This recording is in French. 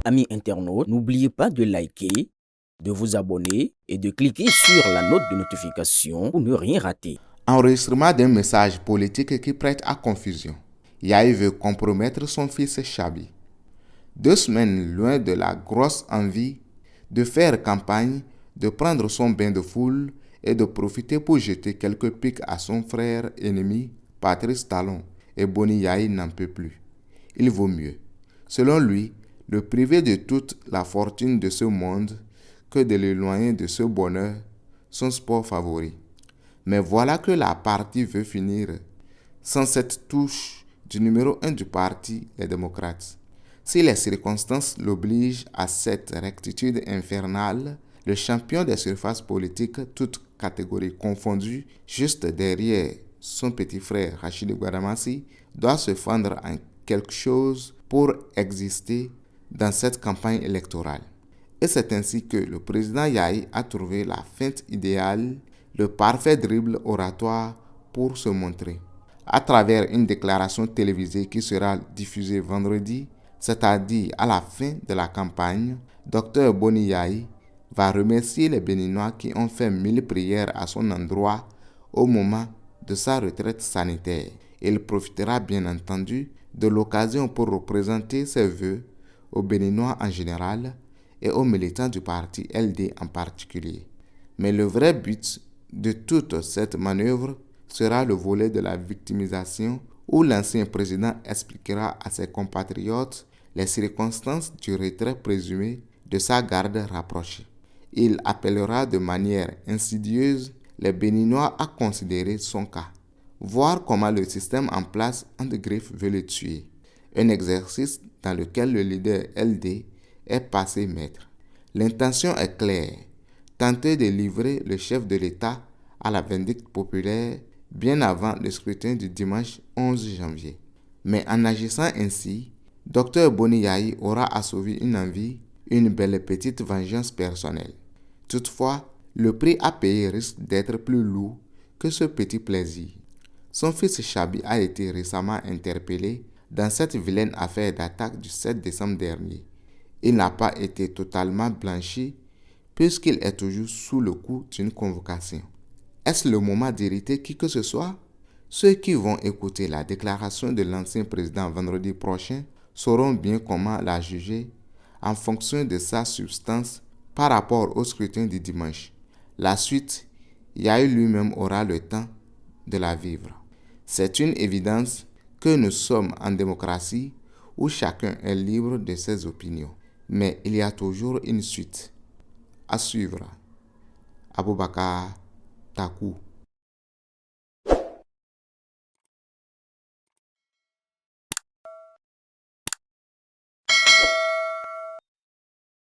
amis internautes, n'oubliez pas de liker, de vous abonner et de cliquer sur la note de notification pour ne rien rater. Enregistrement d'un message politique qui prête à confusion. Yahi veut compromettre son fils Chabi. 2 semaines loin de la grosse envie de faire campagne, de prendre son bain de foule et de profiter pour jeter quelques pics à son frère ennemi, Patrice Talon, et Boni Yahi n'en peut plus. Il vaut mieux, selon lui, le priver de toute la fortune de ce monde que de l'éloigner de ce bonheur, son sport favori. Mais voilà que la partie veut finir sans cette touche du numéro 1 du parti, les démocrates. Si les circonstances l'obligent à cette rectitude infernale, le champion des surfaces politiques, toutes catégories confondues, juste derrière son petit frère Rachid Guadamassi, doit se fendre en quelque chose pour exister dans cette campagne électorale. Et c'est ainsi que le président Yahi a trouvé la feinte idéale, le parfait dribble oratoire pour se montrer. À travers une déclaration télévisée qui sera diffusée vendredi, c'est-à-dire à la fin de la campagne, Dr Boni Yahi va remercier les Béninois qui ont fait 1000 prières à son endroit au moment de sa retraite sanitaire. Il profitera bien entendu de l'occasion pour représenter ses vœux aux Béninois en général et aux militants du parti LD en particulier. Mais le vrai but de toute cette manœuvre sera le volet de la victimisation où l'ancien président expliquera à ses compatriotes les circonstances du retrait présumé de sa garde rapprochée. Il appellera de manière insidieuse les Béninois à considérer son cas, voir comment le système en place entre griffes veut le tuer. Un exercice dans lequel le leader LD est passé maître. L'intention est claire, tenter de livrer le chef de l'État à la vindicte populaire bien avant le scrutin du dimanche 11 janvier. Mais en agissant ainsi, Dr Boni Yahi aura assouvi une envie, une belle petite vengeance personnelle. Toutefois, le prix à payer risque d'être plus lourd que ce petit plaisir. Son fils Chabi a été récemment interpellé dans cette vilaine affaire d'attaque du 7 décembre dernier. Il n'a pas été totalement blanchi puisqu'il est toujours sous le coup d'une convocation. Est-ce le moment d'irriter qui que ce soit? Ceux qui vont écouter la déclaration de l'ancien président vendredi prochain sauront bien comment la juger en fonction de sa substance par rapport au scrutin du dimanche. La suite, Yahi lui-même aura le temps de la vivre. C'est une évidence que nous sommes en démocratie où chacun est libre de ses opinions. Mais il y a toujours une suite. À suivre. Aboubakar Takou.